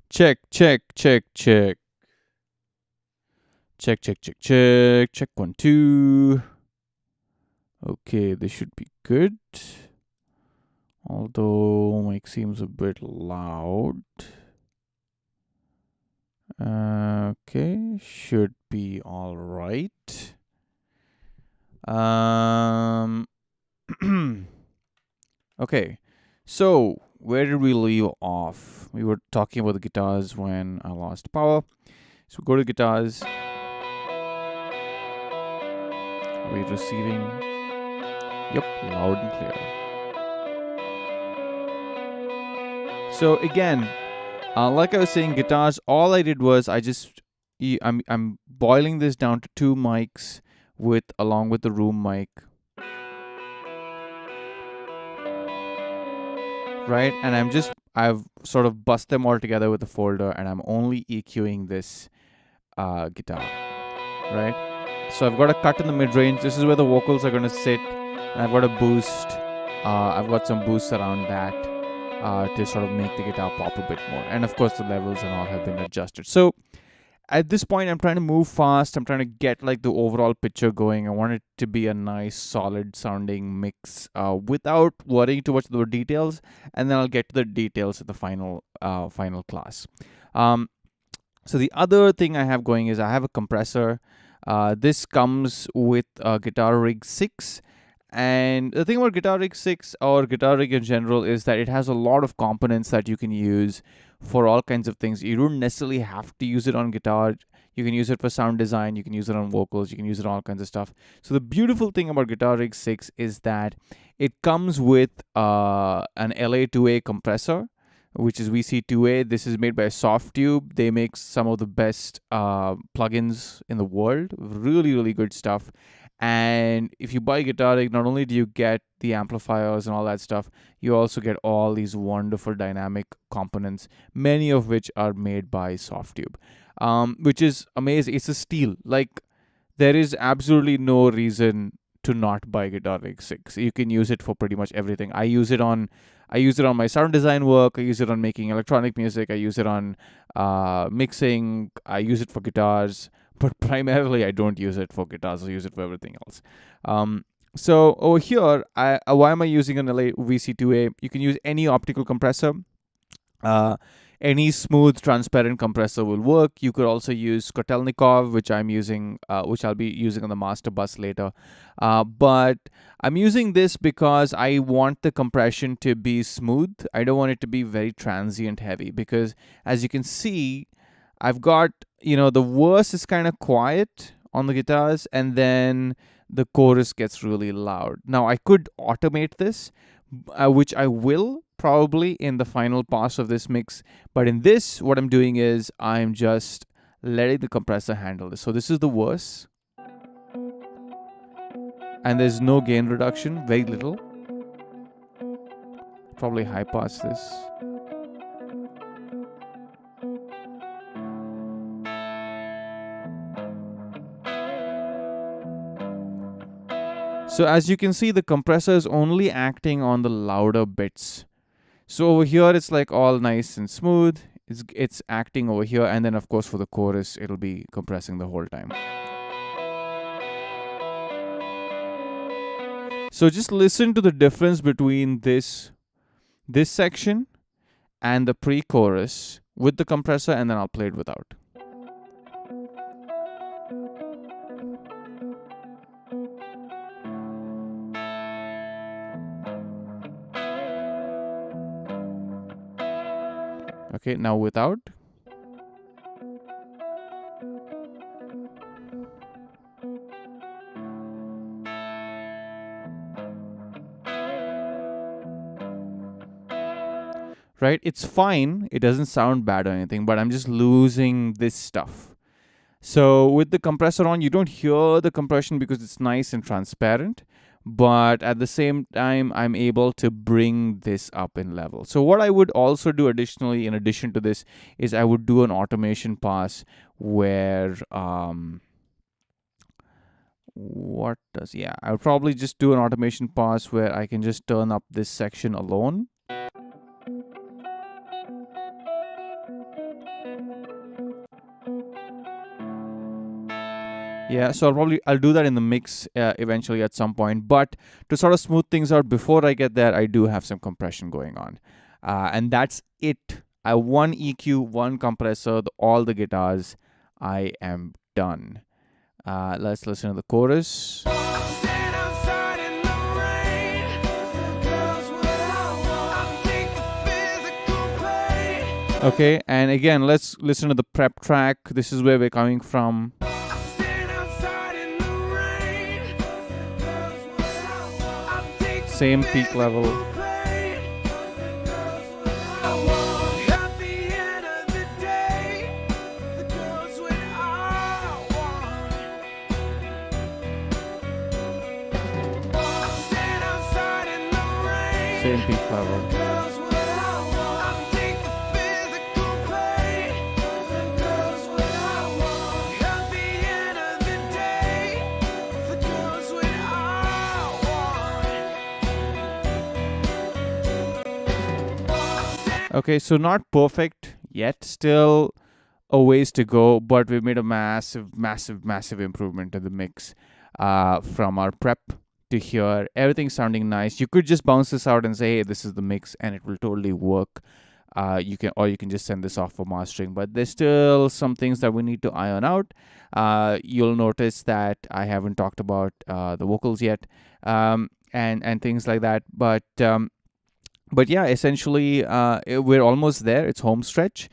Check, check, check, check. Check, check, check, check. Check 1, 2. Okay, this should be good. Although mic seems a bit loud. Okay, should be all right. Okay, so where did we leave off? We were talking about the guitars when I lost power. So go to guitars. Wait, receiving. Yep, loud and clear. So again, like I was saying, guitars. All I did was I'm boiling this down to 2 mics along with the room mic, right? And I've sort of bust them all together with a folder, and I'm only EQing this guitar, right? So I've got a cut in the mid range. This is where the vocals are going to sit, and I've got a boost. I've got some boosts around that to sort of make the guitar pop a bit more. And of course, the levels and all have been adjusted. So at this point, I'm trying to move fast. I'm trying to get like the overall picture going. I want it to be a nice, solid sounding mix without worrying too much about the details. And then I'll get to the details at the final class. So the other thing I have going is I have a compressor. This comes with Guitar Rig 6. And the thing about Guitar Rig 6 or Guitar Rig in general is that it has a lot of components that you can use for all kinds of things. You don't necessarily have to use it on guitar. You can use it for sound design. You can use it on vocals. You can use it on all kinds of stuff. So the beautiful thing about Guitar Rig 6 is that it comes with an LA2A compressor, which is VC2A. This is made by Softtube. They make some of the best plugins in the world. Really, really good stuff. And if you buy Guitar Rig, not only do you get the amplifiers and all that stuff, you also get all these wonderful dynamic components, many of which are made by Softtube, which is amazing. It's a steal. Like, there is absolutely no reason to not buy Guitar Rig 6. You can use it for pretty much everything. I use it on my sound design work. I use it on making electronic music. I use it on mixing. I use it for guitars. But primarily, I don't use it for guitars. I use it for everything else. So over here, why am I using an LA VC2A? You can use any optical compressor. Any smooth, transparent compressor will work. You could also use Kotelnikov, which I'm using, which I'll be using on the master bus later. But I'm using this because I want the compression to be smooth. I don't want it to be very transient heavy because, as you can see, I've got, the verse is kind of quiet on the guitars, and then the chorus gets really loud. Now, I could automate this, which I will probably in the final pass of this mix. But in this, what I'm doing is I'm just letting the compressor handle this. So this is the verse. And there's no gain reduction, very little. Probably high pass this. So as you can see, the compressor is only acting on the louder bits. So over here, it's like all nice and smooth. It's acting over here. And then, of course, for the chorus, it'll be compressing the whole time. So just listen to the difference between this section and the pre-chorus with the compressor, and then I'll play it without. Okay, now without. Right? It's fine. It doesn't sound bad or anything, but I'm just losing this stuff. So with the compressor on, you don't hear the compression because it's nice and transparent. But at the same time, I'm able to bring this up in level. So what I would also do additionally, in addition to this, is I would do an automation pass where, I would probably just do an automation pass where I can just turn up this section alone. Yeah, so I'll do that in the mix eventually at some point. But to sort of smooth things out before I get there, I do have some compression going on, and that's it. I one EQ, one compressor, all the guitars. I am done. Let's listen to the chorus. Okay, and again, let's listen to the prep track. This is where we're coming from. Same peak level. Same peak level. Okay, so not perfect yet, still a ways to go, but we've made a massive improvement in the mix from our prep to here. Everything's sounding nice. You could just bounce this out and say, hey, this is the mix, and it will totally work. You can just send this off for mastering, but there's still some things that we need to iron out. You'll notice that I haven't talked about the vocals yet, and things like that, but yeah, essentially, we're almost there. It's home stretch.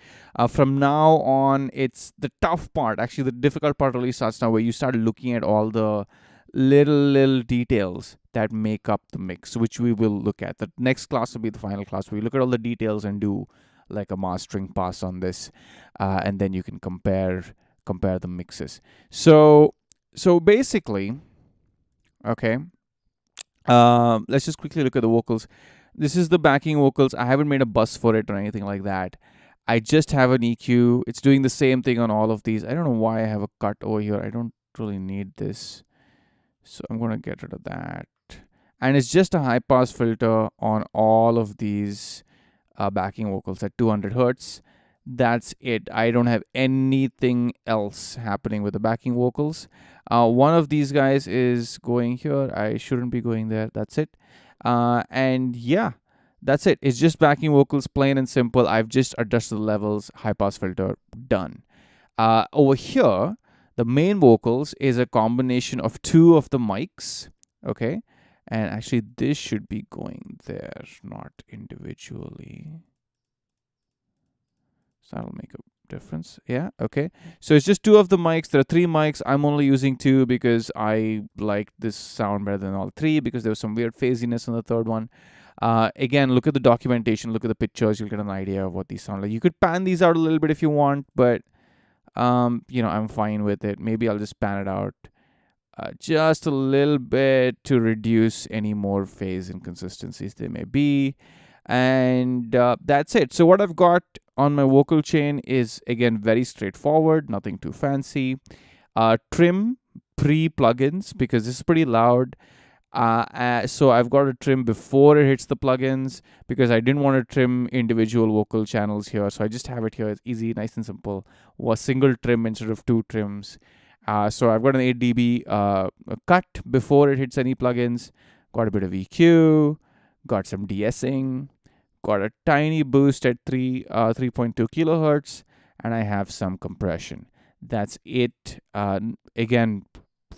From now on, it's the tough part. Actually, the difficult part really starts now, where you start looking at all the little details that make up the mix, which we will look at. The next class will be the final class, where we look at all the details and do like a mastering pass on this, and then you can compare the mixes. So basically, okay. Let's just quickly look at the vocals. This is the backing vocals. I haven't made a bus for it or anything like that. I just have an EQ. It's doing the same thing on all of these. I don't know why I have a cut over here. I don't really need this. So I'm going to get rid of that. And it's just a high pass filter on all of these backing vocals at 200 hertz. That's it. I don't have anything else happening with the backing vocals. One of these guys is going here. I shouldn't be going there. That's it. And yeah, that's it. It's just backing vocals, plain and simple. I've just adjusted the levels, high pass filter, done. Over here, the main vocals is a combination of two of the mics, okay? And actually, this should be going there, not individually. So that'll make a difference. Yeah, okay. So it's just two of the mics. There are three mics. I'm only using two because I like this sound better than all three, because there was some weird phasiness on the third one. Again, look at the documentation, look at the pictures, you'll get an idea of what these sound like. You could pan these out a little bit if you want, but I'm fine with it. Maybe I'll just pan it out just a little bit to reduce any more phase inconsistencies there may be. And that's it. So what I've got on my vocal chain is, again, very straightforward, nothing too fancy. Trim pre-plugins, because this is pretty loud. So I've got to trim before it hits the plugins, because I didn't want to trim individual vocal channels here. So I just have it here. It's easy, nice and simple. A single trim instead of two trims. So I've got an 8 dB cut before it hits any plugins. Got a bit of EQ. Got some de-essing. Got a tiny boost at 3.2 kilohertz. And I have some compression. That's it. Again,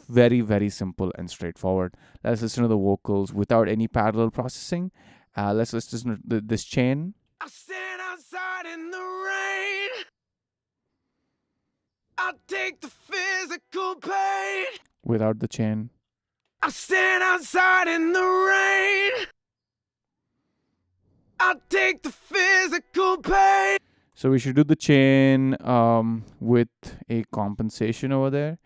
very, very simple and straightforward. Let's listen to the vocals without any parallel processing. Let's listen to this chain. I stand outside in the rain. I'll take the physical pain. Without the chain. I stand outside in the rain. I'll take the physical pain. So we should do the chain with a compensation over there,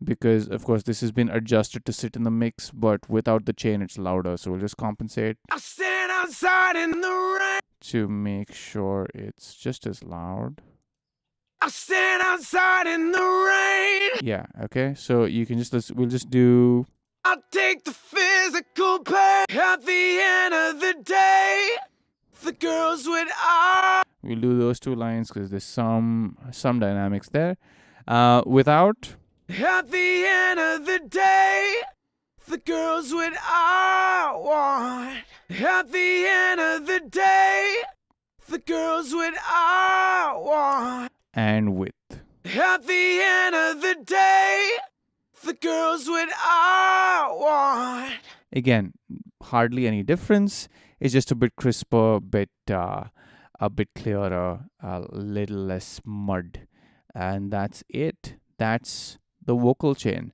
because of course this has been adjusted to sit in the mix, but without the chain it's louder. So we'll just compensate. I stand outside in the rain to make sure it's just as loud. I stand outside in the rain. Yeah, okay. So you can we'll just do. I'll take the physical pain. At the end of the day, the girls with eyes. We'll do those two lines because there's some dynamics there. Without. At the end of the day, the girl's what I want. At the end of the day, the girl's what I want. And width. At the end of the day, the girl's what I want. Again, hardly any difference. It's just a bit crisper, a bit clearer, a little less mud, and that's it. That's the vocal chain.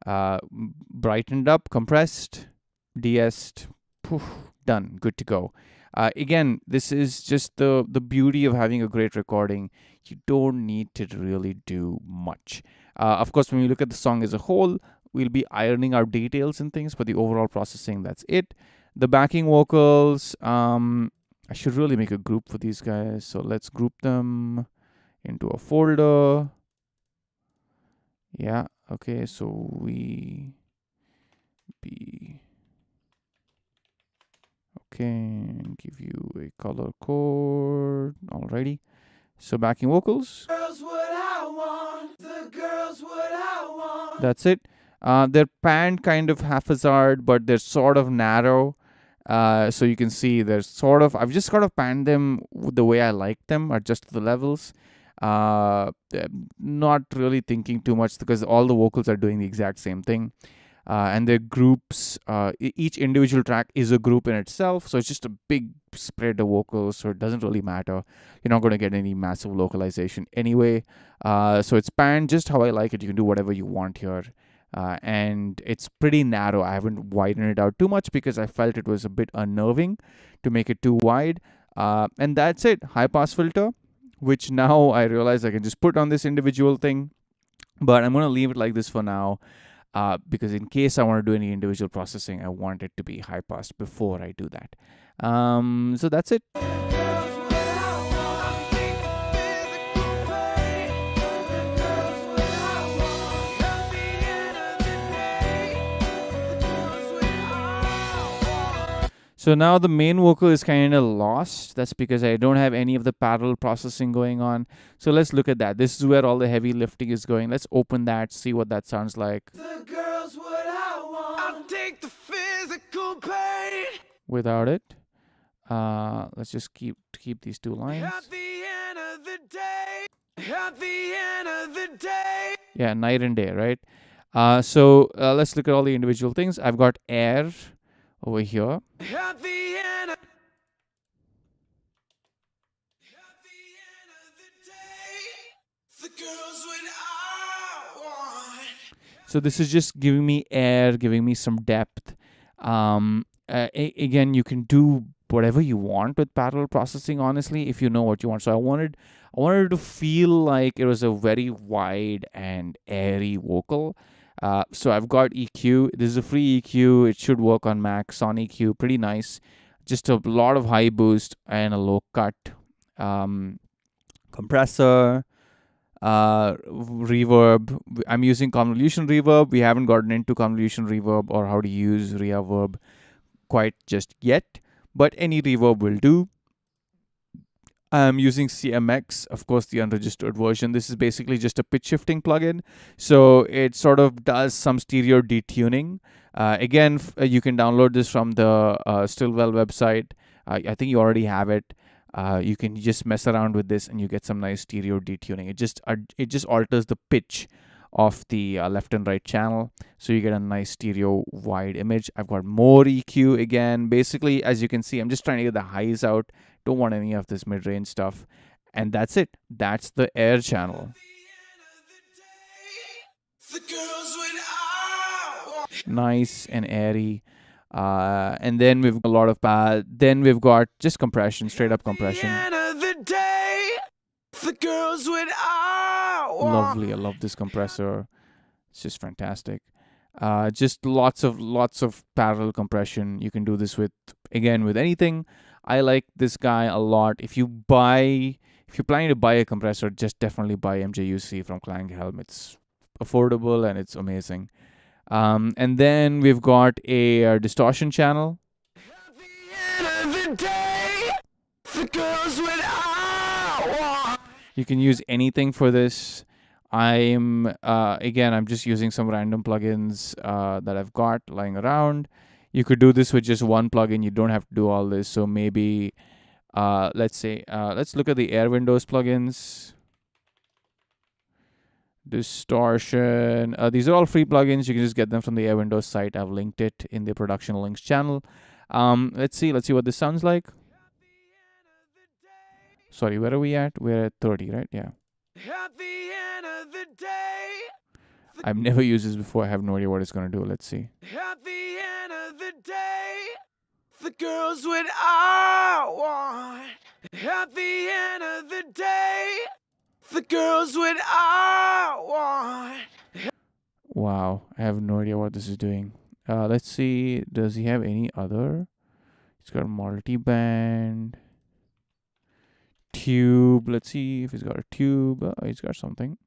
Brightened up, compressed, de-essed, poof, done, good to go. Again, this is just the beauty of having a great recording. You don't need to really do much. Of course, when you look at the song as a whole, we'll be ironing out details and things, but the overall processing, that's it. The backing vocals, I should really make a group for these guys. So let's group them into a folder. Yeah, okay, so we be okay, give you a color code. Alrighty. So backing vocals. Girl's what I want. The girl's what I want. That's it. They're panned kind of haphazard, but they're sort of narrow. So you can see they're sort of, I've just sort of panned them the way I like them, adjust the levels. Not really thinking too much because all the vocals are doing the exact same thing. And their groups, each individual track is a group in itself. So it's just a big spread of vocals. So it doesn't really matter. You're not going to get any massive localization anyway. So it's panned just how I like it. You can do whatever you want here. And it's pretty narrow. I haven't widened it out too much because I felt it was a bit unnerving to make it too wide. And that's it. High pass filter, which now I realize I can just put on this individual thing. But I'm going to leave it like this for now. Because in case I want to do any individual processing, I want it to be high pass before I do that. So that's it. So now the main vocal is kind of lost. That's because I don't have any of the parallel processing going on. So let's look at that. This is where all the heavy lifting is going. Let's open that, see what that sounds like. The girl's what I want. I'll take the physical pain. Without it. Let's just keep these two lines. At the end of the day. At the end of the day. Yeah, night and day, right? So let's look at all the individual things. I've got air over here. At the end of the day, the girl's what I want. So this is just giving me air, giving me some depth. Again, you can do whatever you want with parallel processing, honestly, if you know what you want. So I wanted to feel like it was a very wide and airy vocal. So I've got EQ. This is a free EQ. It should work on Mac. Son EQ, pretty nice. Just a lot of high boost and a low cut. Compressor, reverb. I'm using convolution reverb. We haven't gotten into convolution reverb or how to use reverb quite just yet, but any reverb will do. I'm using CMX, of course, the unregistered version. This is basically just a pitch shifting plugin. So it sort of does some stereo detuning. Again, you can download this from the Stillwell website. I think you already have it. You can just mess around with this and you get some nice stereo detuning. It just alters the pitch of the left and right channel, so you get a nice stereo wide image. I've got more EQ again. Basically, as you can see, I'm just trying to get the highs out. Don't want any of this mid-range stuff. And that's it. That's the air channel. Nice and airy. And then we've got a lot of then we've got just compression, straight up compression. Lovely. I love this compressor. It's just fantastic. Just lots of parallel compression. You can do this with anything. I like this guy a lot. If you're planning to buy a compressor, just definitely buy MJUC from Klanghelm. It's affordable and it's amazing. And then we've got a distortion channel. At the end of the day, the girl's what I want. You can use anything for this. I'm just using some random plugins that I've got lying around. You could do this with just one plugin. You don't have to do all this. So maybe let's look at the Air Windows plugins. Distortion. These are all free plugins. You can just get them from the Air Windows site. I've linked it in the production links channel. Let's see what this sounds like. Sorry, where are we at? We're at 30, right? Yeah. At the end of the day, I've never used this before. I have no idea what it's going to do. Let's see. at the end of the day, the girl's what I want. At the end of the day, the girl's what I want. Wow, I have no idea what this is doing. Let's see. Does he have any other? He's got multi-band, tube. Let's see if he's got a tube. He's got something.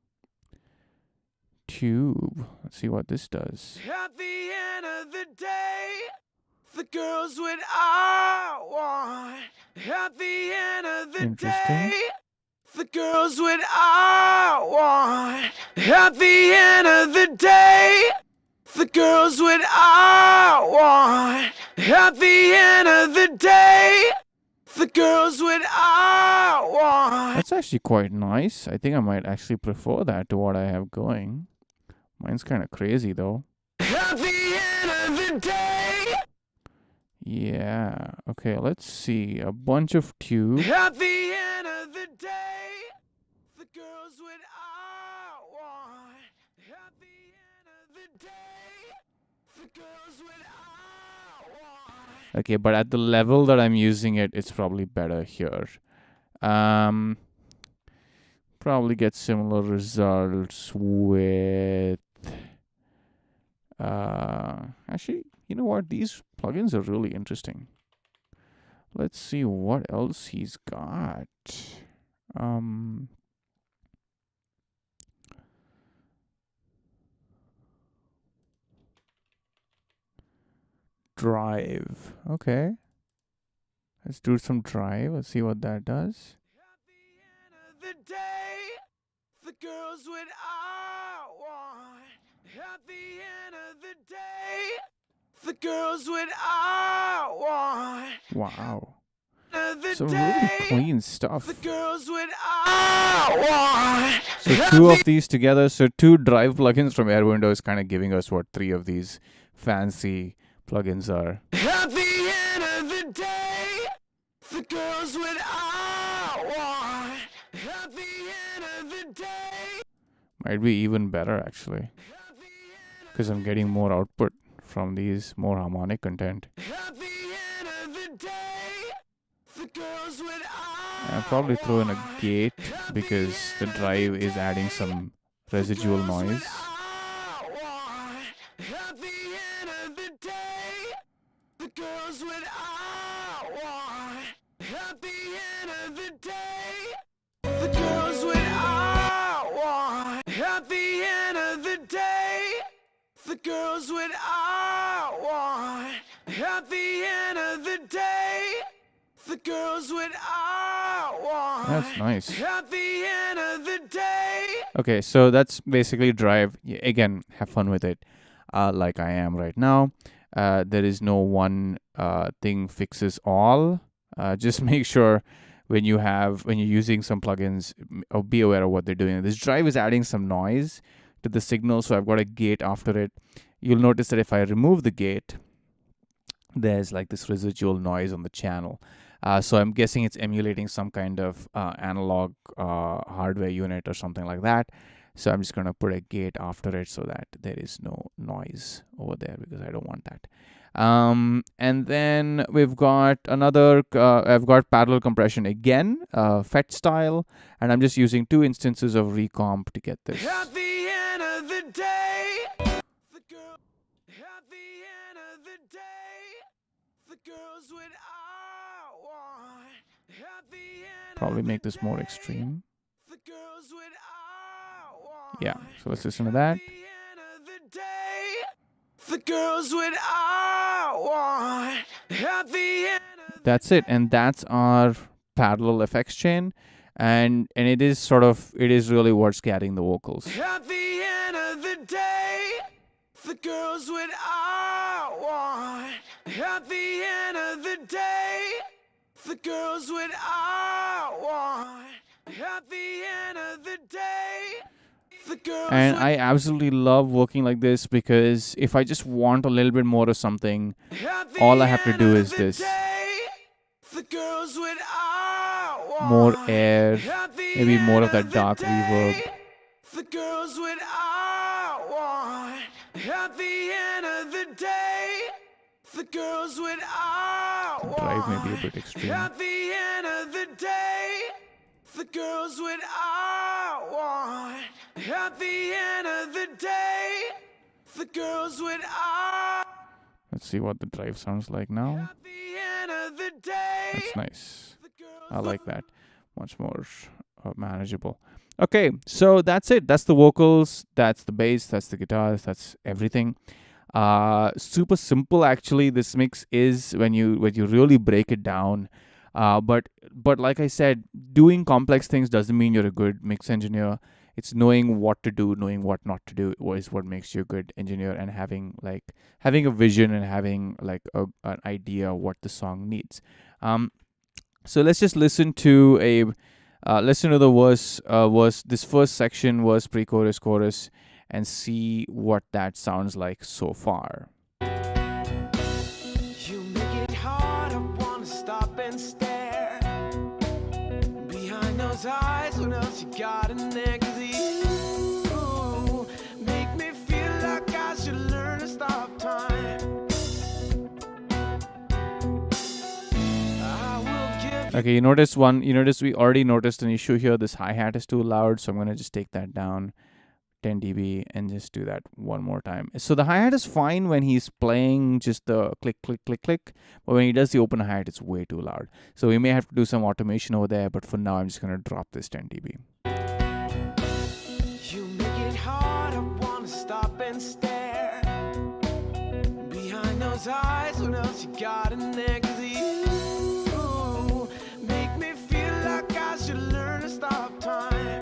Tube. Let's see what this does. At the end of the day, the girl's what I want. At the end of the Interesting. day, the girl's what I want. At the end of the day, the girl's what I want. At the end of the day, the girl's what I want. That's actually quite nice. I think I might actually prefer that to what I have going. Mine's kind of crazy though. At the end of the day, Yeah. Okay, let's see. A bunch of tube. at the end of the day, the girl's what I want. At the end of the day, the girl's what I want. Okay, but at the level that I'm using it, it's probably better here. Probably get similar results with actually, you know what? These plugins are really interesting. Let's see what else he's got. Drive. Okay. Let's do some drive. Let's see what that does. At the end of the day, the girl's what I want. At the end of the day, the girl's what I want. Wow. Of the Some really day, clean stuff. the girl's what I want. So two of these together. So two drive plugins from Air Windows kind of giving us what three of these fancy plugins are. At the end of the day, the girl's what I want. At the end of the day, Might be even better actually. at the end Because I'm getting more output from these, more harmonic content. At the end of the day, the girl's what I'll probably throw in a gate because the drive is adding some residual noise. At the end of the day, the girl's what I want. At the end of the day, the girl's what I want. At the end of the day, the girl's what I want. At the end of the day, the girl's what I want. That's nice. At the end of the day. Okay, so that's basically drive. Again, have fun with it, like I am right now. There is no one thing fixes all. Just make sure when you're using some plugins, be aware of what they're doing. This drive is adding some noise to the signal, so I've got a gate after it. You'll notice that if I remove the gate, there's like this residual noise on the channel. So I'm guessing it's emulating some kind of analog hardware unit or something like that. So I'm just going to put a gate after it so that there is no noise over there because I don't want that. And then we've got another, I've got parallel compression again, FET style, and I'm just using 2 instances of recomp to get this. At the end of the day, the girl. At the end of the day, the girl's what I want. At the end Probably of make the this more day, extreme. the girl's what I want. Yeah, so let's listen to that. At the end of the day, the girl's what I want. At the end of That's it, and that's our parallel effects chain. and it is sort of, it is really what's carrying the vocals. At the end of the day, the girl's what I want. At the end of the day, the girl's what I want. At the end of the day, the girl's And what I absolutely love working like this, because if I just want a little bit more of something, at the all I have to end do of is the this. day, the girl's what I want. More air, At the maybe more of end that the dark day, reverb. the girl's what I want. At the end of the day, the girl's what I want. Drive may be a bit extreme. At the end of the day, the girl's what I want. At the end of the day, the girl's what I. Let's see what the drive sounds like now. At the end of the day, That's nice. the girl's I like that. Much more manageable. Okay, so that's it. That's the vocals, that's the bass, that's the guitars, that's everything. Super simple actually. This mix is, when you really break it down. But like I said, doing complex things doesn't mean you're a good mix engineer. It's knowing what to do, knowing what not to do is what makes you a good engineer, and having a vision, and having like an idea what the song needs. So let's just listen to the verse. This first section was pre-chorus, chorus, and see what that sounds like so far. You make it hard, I wanna stop and stare. Behind those eyes, what else you got in there? 'Cause you make me feel like I should learn to stop time. I will give you Okay, you notice we already noticed an issue here. This hi-hat is too loud, so I'm gonna just take that down 10 dB and just do that one more time. So the hi-hat is fine when he's playing just the click, click, click, click, but when he does the open hi-hat, it's way too loud. So we may have to do some automation over there, but for now, I'm just gonna drop this 10 dB. You make it hard, I wanna stop and stare. Behind those eyes, what else you got in there? 'Cause you make me feel like I should learn to stop time.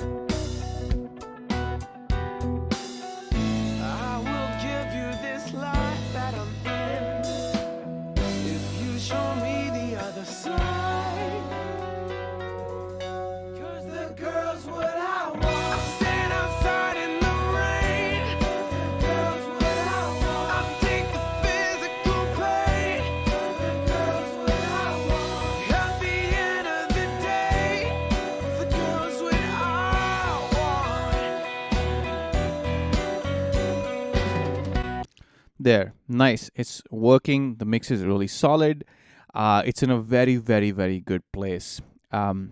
I will give you this life that I'm in, if you show me the other side. 'Cause the girl's what I want. I stand outside in the rain. The girl's what I want. I take the physical pain. The girl's what I want. At the end of the day, the girl's what I want. There, nice. It's working. The mix is really solid. It's in a very, very, very good place. And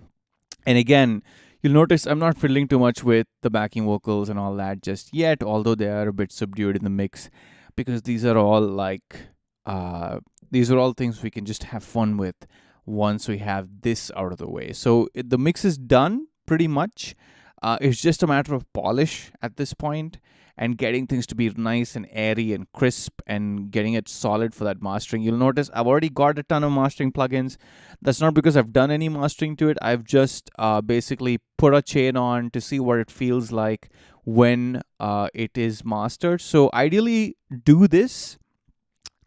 again, you'll notice I'm not fiddling too much with the backing vocals and all that just yet, although they are a bit subdued in the mix, because these are all things we can just have fun with once we have this out of the way. So the mix is done pretty much. It's just a matter of polish at this point, and getting things to be nice and airy and crisp, and getting it solid for that mastering. You'll notice I've already got a ton of mastering plugins. That's not because I've done any mastering to it. I've just basically put a chain on to see what it feels like when it is mastered. So ideally do this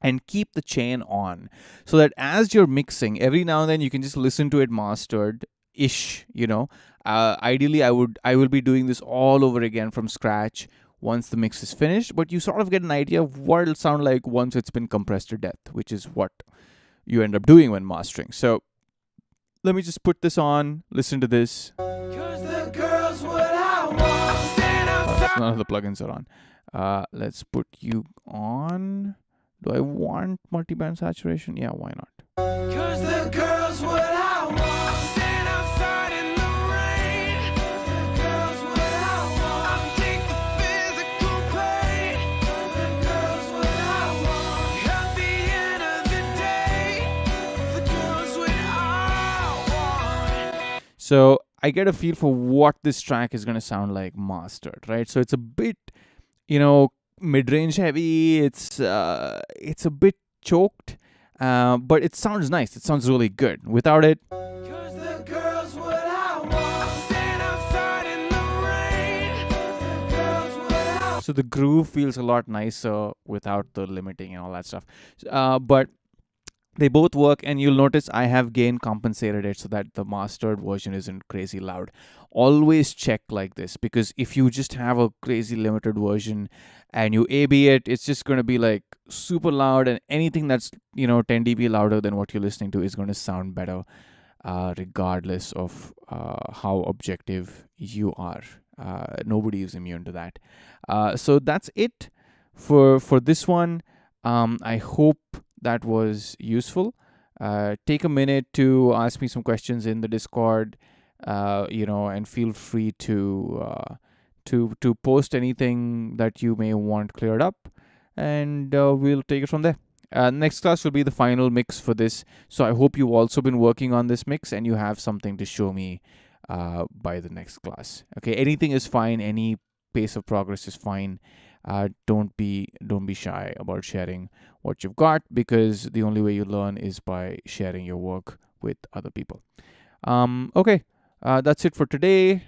and keep the chain on, so that as you're mixing, every now and then you can just listen to it mastered ish, ideally I will be doing this all over again from scratch once the mix is finished, but you sort of get an idea of what it'll sound like once it's been compressed to death, which is what you end up doing when mastering. So let me just put this on, listen to this. 'Cause the girl's what I want. Stand outside. None of the plugins are on. Let's put you on. Do I want multiband saturation? Yeah, why not? 'Cause the girl's what I want. Stand outside in the rain. The girl's what I want. I take the physical pain. The girl's what I want. At the end of the day, the girl's what I want. So I get a feel for what this track is going to sound like mastered, right? So it's a bit, mid-range heavy. It's a bit choked, but it sounds nice. It sounds really good. Without it, 'Cause the girl's what I want. So the groove feels a lot nicer without the limiting and all that stuff. But they both work, and you'll notice I have gain compensated it so that the mastered version isn't crazy loud. Always check like this, because if you just have a crazy limited version and you AB it, it's just going to be like super loud, and anything that's 10 dB louder than what you're listening to is going to sound better, regardless of how objective you are. Nobody is immune to that. So that's it for this one. I hope that was useful. Take a minute to ask me some questions in the Discord, and feel free to post anything that you may want cleared up, and we'll take it from there. Next class will be the final mix for this, so I hope you've also been working on this mix and you have something to show me by the next class. Okay, anything is fine. Any pace of progress is fine. Don't be shy about sharing what you've got, because the only way you learn is by sharing your work with other people. Okay, that's it for today.